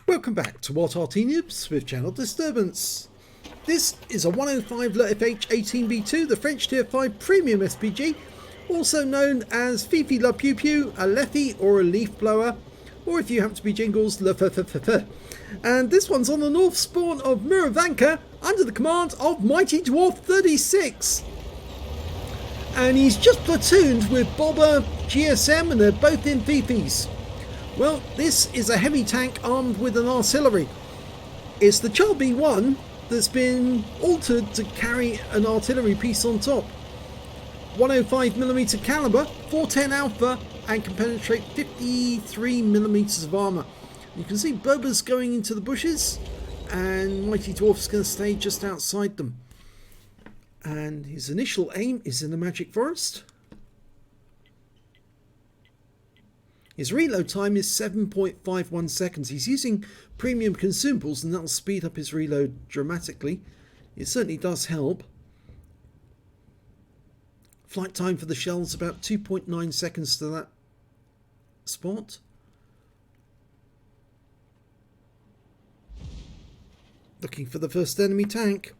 Welcome back to What Arty Noobs with Channel Disturbance. This is a 105 leFH18B2, the French Tier 5 Premium SPG, also known as Fifi La Pew Pew, a leFH or a leaf blower, or if you happen to be Jingles, leFH. And this one's on the north spawn of Murovanka under the command of Mighty Dwarf 36. And he's just platooned with Bobber GSM and they're both in Fifis. Well, this is a heavy tank armed with an artillery. It's the Char B1 that's been altered to carry an artillery piece on top. 105mm caliber, 410 alpha, and can penetrate 53mm of armour. You can see Boba's going into the bushes, and Mighty Dwarf's going to stay just outside them. And his initial aim is in the Magic Forest. His reload time is 7.51 seconds. He's using premium consumables and that'll speed up his reload dramatically. It certainly does help. Flight time for the shells about 2.9 seconds to that spot. Looking for the first enemy tank.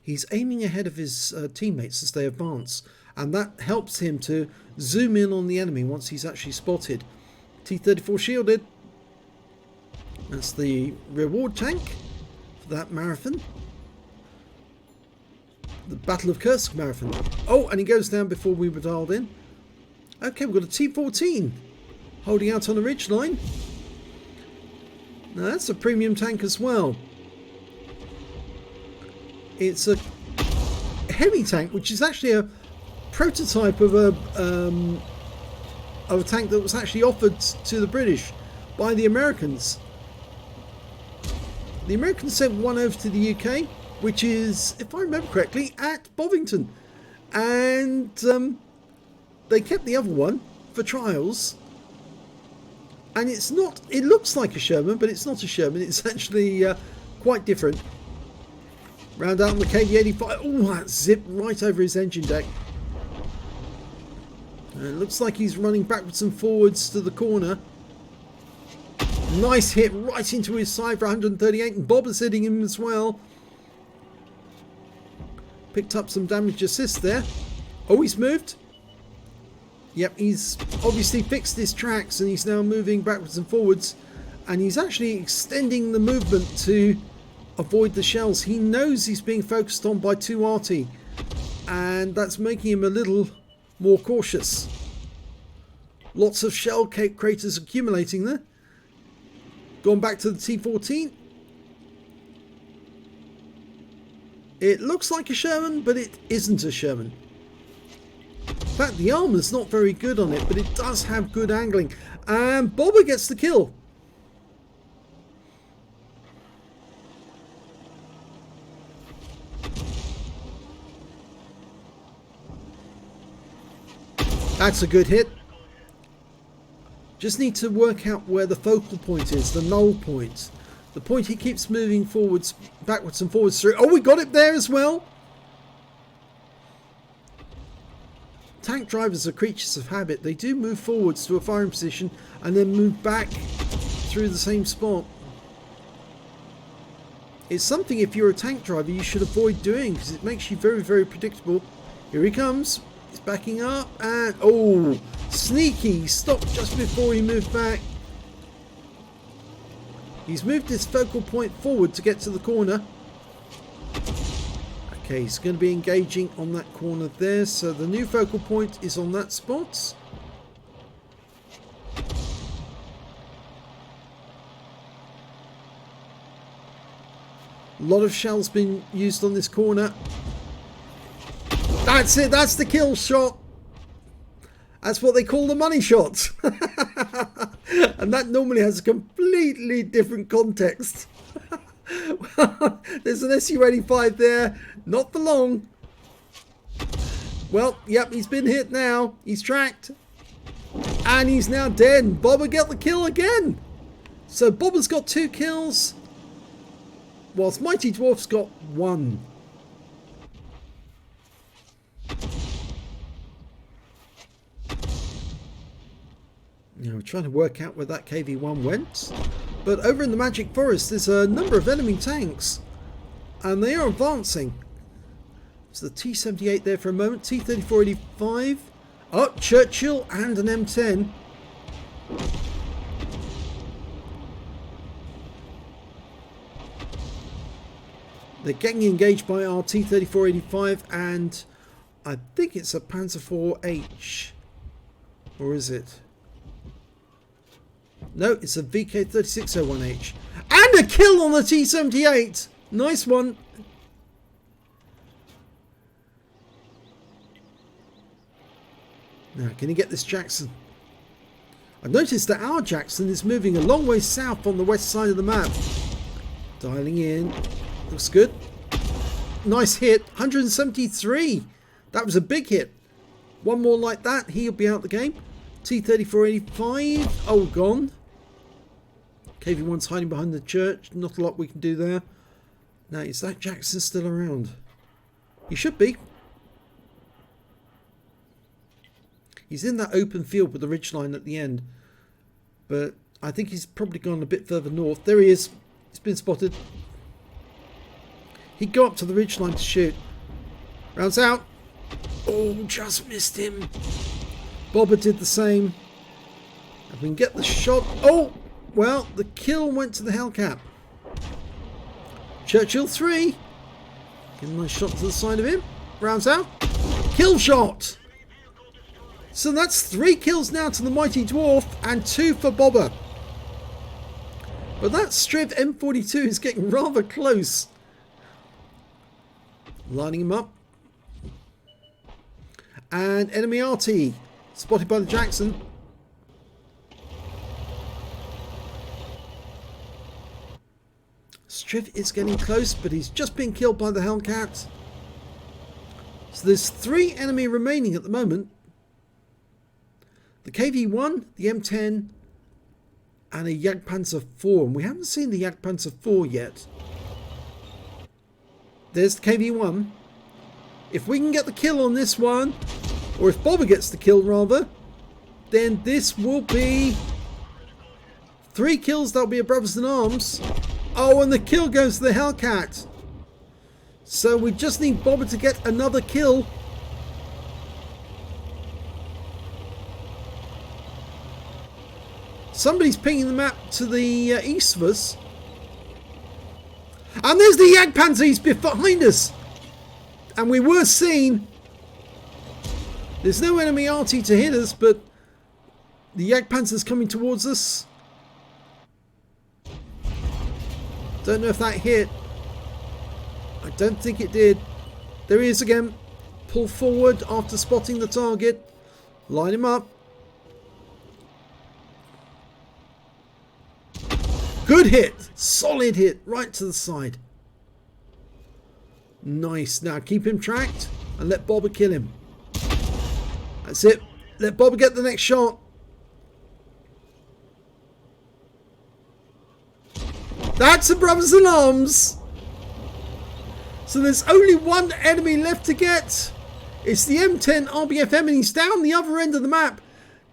He's aiming ahead of his teammates as they advance, and that helps him to zoom in on the enemy once he's actually spotted. T-34 shielded. That's the reward tank for that marathon. The Battle of Kursk marathon. Oh, and he goes down before we were dialed in. Okay, we've got a T-14 holding out on the ridgeline. Now that's a premium tank as well. It's a heavy tank, which is actually a prototype of a tank that was actually offered to the British by the Americans. The Americans sent one over to the UK, which is, if I remember correctly, at Bovington, and they kept the other one for trials. And it's not. It looks like a Sherman, but it's not a Sherman. It's actually quite different. Round out on the KD85. Oh, that zipped right over his engine deck. And it looks like he's running backwards and forwards to the corner. Nice hit right into his side for 138, and Bob is hitting him as well. Picked up some damage assist there. Oh, he's moved. Yep, he's obviously fixed his tracks and he's now moving backwards and forwards. And he's actually extending the movement to avoid the shells. He knows he's being focused on by two Arty, and that's making him a little more cautious. Lots of shell craters accumulating there. Gone back to the T-14. It looks like a Sherman, but it isn't a Sherman. In fact, the armor's not very good on it, but it does have good angling. And Bobber gets the kill. That's a good hit. Just need to work out where the focal point is, the null point. The point he keeps moving forwards, backwards and forwards through. Oh, we got it there as well. Tank drivers are creatures of habit. They do move forwards to a firing position and then move back through the same spot. It's something, if you're a tank driver, you should avoid doing because it makes you very, very predictable. Here he comes. He's backing up and, oh, sneaky. Stopped just before he moved back. He's moved his focal point forward to get to the corner. Okay, he's going to be engaging on that corner there. So the new focal point is on that spot. A lot of shells been used on this corner. That's it, that's the kill shot. That's what they call the money shot. And that normally has a completely different context. Well, there's an SU-85 there, not for long. Well, yep, he's been hit now. He's tracked. And he's now dead. Bobber get the kill again. So Bobber's got 2 kills, whilst Mighty Dwarf's got 1. trying to work out where that KV-1 went. But over in the Magic Forest, there's a number of enemy tanks. And they are advancing. So the T-78 there for a moment. T-3485. Oh, Churchill and an M10. They're getting engaged by our T-3485 and I think it's a Panzer IV-H. Or is it? No, it's a VK3601H. And a kill on the T-78! Nice one. Now, can you get this Jackson? I've noticed that our Jackson is moving a long way south on the west side of the map. Dialing in. Looks good. Nice hit. 173. That was a big hit. One more like that, he'll be out the game. T-3485. Oh, gone. KV-1's hiding behind the church. Not a lot we can do there. Now, is that Jackson still around? He should be. He's in that open field with the ridgeline at the end. But I think he's probably gone a bit further north. There he is. He's been spotted. He'd go up to the ridgeline to shoot. Rounds out. Oh, just missed him. Bobber did the same. If we can get the shot. Oh, well, the kill went to the Hellcat. Churchill 3. Get a nice shot to the side of him. Rounds out. Kill shot. So that's 3 kills now to the Mighty Dwarf and 2 for Bobber. But that Striv M42 is getting rather close. Lining him up. And enemy Arty. Spotted by the Jackson. Striv is getting close, but he's just been killed by the Hellcat. So there's 3 enemy remaining at the moment. The KV-1, the M10, and a Jagdpanzer IV. And we haven't seen the Jagdpanzer IV yet. There's the KV-1. If we can get the kill on this one, or if Bobber gets the kill rather, then this will be 3 kills. That'll be a brothers in arms. Oh, and the kill goes to the Hellcat. So we just need Bobber to get another kill. Somebody's pinging the map to the east of us. And there's the Jagdpanzer. He's behind us. And we were seen. There's no enemy Arty to hit us, but the Jagdpanzer's coming towards us. Don't know if that hit. I don't think it did. There he is again. Pull forward after spotting the target. Line him up. Good hit. Solid hit. Right to the side. Nice. Now keep him tracked and let Bobber kill him. That's it. Let Bobber get the next shot. That's a brothers in arms. So there's only one enemy left to get. It's the M10 RBFM and he's down the other end of the map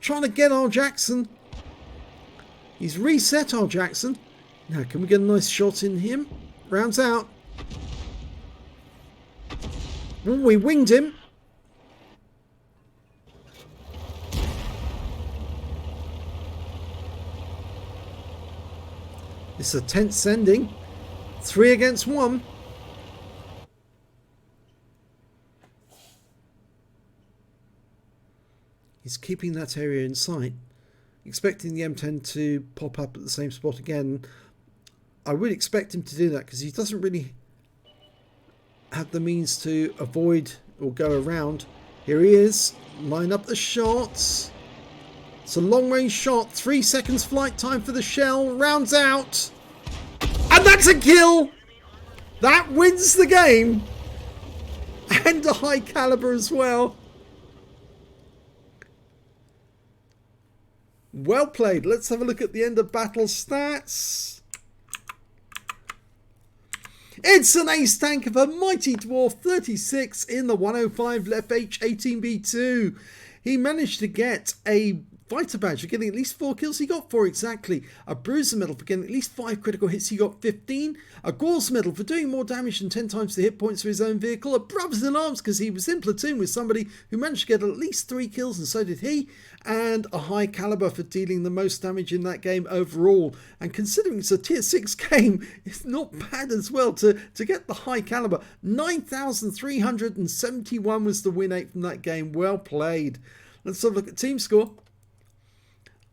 trying to get our Jackson. He's reset our Jackson. Now can we get a nice shot in him? Rounds out. Ooh, we winged him. It's a tense ending. 3 against 1. He's keeping that area in sight. Expecting the M10 to pop up at the same spot again. I would expect him to do that because he doesn't really have the means to avoid or go around. Here he is. Line up the shots. It's a long range shot. 3 seconds flight time for the shell. Rounds out. And that's a kill. That wins the game. And a high caliber as well. Well played. Let's have a look at the end of battle stats. It's an ace tank of a Mighty Dwarf 36 in the 105 leFH18B2. He managed to get a Fighter Badge for getting at least 4 kills. He got 4 exactly. A Bruiser Medal for getting at least 5 critical hits. He got 15. A Gore's Medal for doing more damage than 10 times the hit points of his own vehicle. A Brothers in Arms because he was in platoon with somebody who managed to get at least 3 kills, and so did he. And a High Caliber for dealing the most damage in that game overall. And considering it's a tier 6 game, it's not bad as well to get the High Caliber. 9,371 was the win rate from that game. Well played. Let's have a look at team score.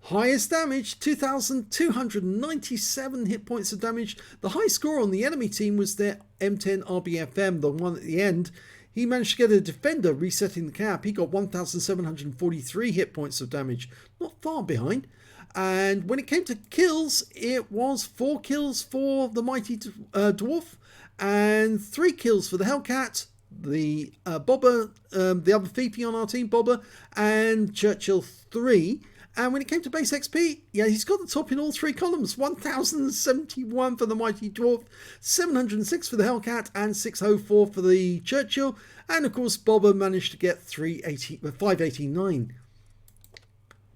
Highest damage, 2,297 hit points of damage. The high score on the enemy team was their M10 RBFM, the one at the end. He managed to get a defender resetting the cap. He got 1,743 hit points of damage. Not far behind. And when it came to kills, it was 4 kills for the Mighty Dwarf and 3 kills for the Hellcat, the Bobber, the other Fifi on our team, Bobber, and Churchill 3. And when it came to base XP, yeah, he's got the top in all 3 columns. 1,071 for the Mighty Dwarf, 706 for the Hellcat, and 604 for the Churchill. And of course, Bobber managed to get 589.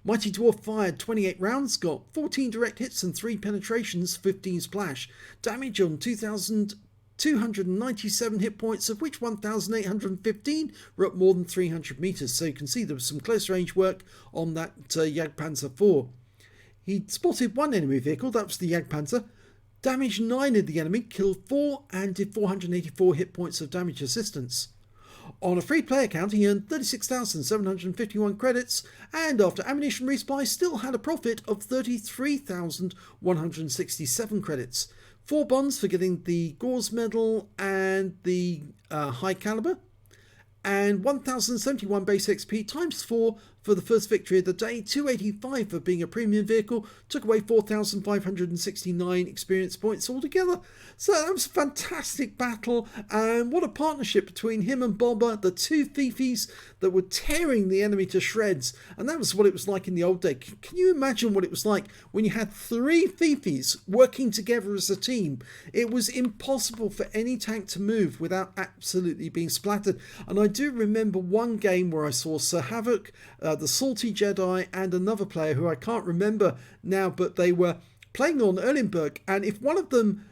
Mighty Dwarf fired 28 rounds, got 14 direct hits and 3 penetrations, 15 splash. Damage on 2,297 hit points, of which 1,815 were at more than 300 meters. So you can see there was some close range work on that Jagdpanzer 4. He spotted 1 enemy vehicle, that was the Jagdpanzer, damaged 9 of the enemy, killed 4, and did 484 hit points of damage assistance. On a free play account, he earned 36,751 credits, and after ammunition resupply, still had a profit of 33,167 credits. 4 bonds for getting the Gore's Medal and the High Caliber, and 1,071 base XP times 4 for the first victory of the day. 285 for being a premium vehicle, took away 4,569 experience points altogether. So that was a fantastic battle, and what a partnership between him and Bobber, the 2 Fifis that were tearing the enemy to shreds. And that was what it was like in the old day. Can you imagine what it was like when you had 3 Fifis working together as a team? It was impossible for any tank to move without absolutely being splattered. And I do remember one game where I saw Sir Havoc, the Salty Jedi, and another player who I can't remember now, but they were playing on Erlenberg, and if one of them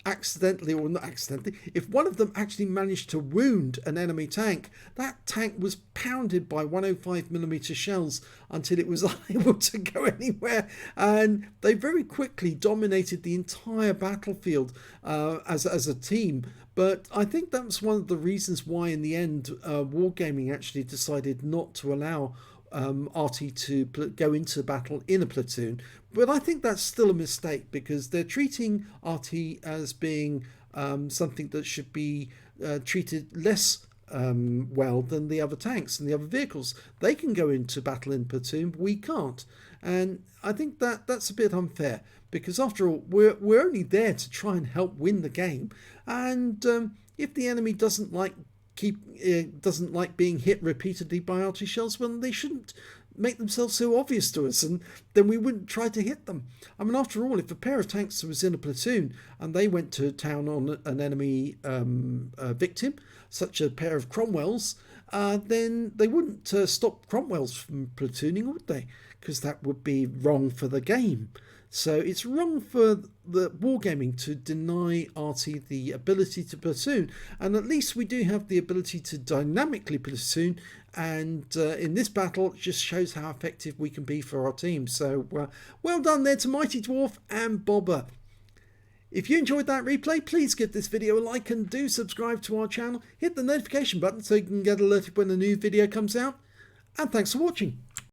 accidentally, or not accidentally, if one of them actually managed to wound an enemy tank, that tank was pounded by 105mm shells until it was unable to go anywhere, and they very quickly dominated the entire battlefield as a team. But I think that was one of the reasons why in the end Wargaming actually decided not to allow Arty to go into battle in a platoon. But I think that's still a mistake, because they're treating Arty as being something that should be treated less well than the other tanks and the other vehicles. They can go into battle in platoon, but we can't. And I think that that's a bit unfair, because after all, we're only there to try and help win the game. And if the enemy doesn't like being hit repeatedly by arty shells, well, they shouldn't make themselves so obvious to us, and then we wouldn't try to hit them. I mean, after all, if a pair of tanks was in a platoon and they went to town on an enemy victim, such a pair of Cromwells, then they wouldn't stop Cromwells from platooning, would they? Because that would be wrong for the game. So it's wrong for the Wargaming to deny Arty the ability to platoon, and at least we do have the ability to dynamically platoon, and in this battle it just shows how effective we can be for our team. So well done there to Mighty Dwarf and Bobber. If you enjoyed that replay, please give this video a like and do subscribe to our channel. Hit the notification button so you can get alerted when a new video comes out, and thanks for watching.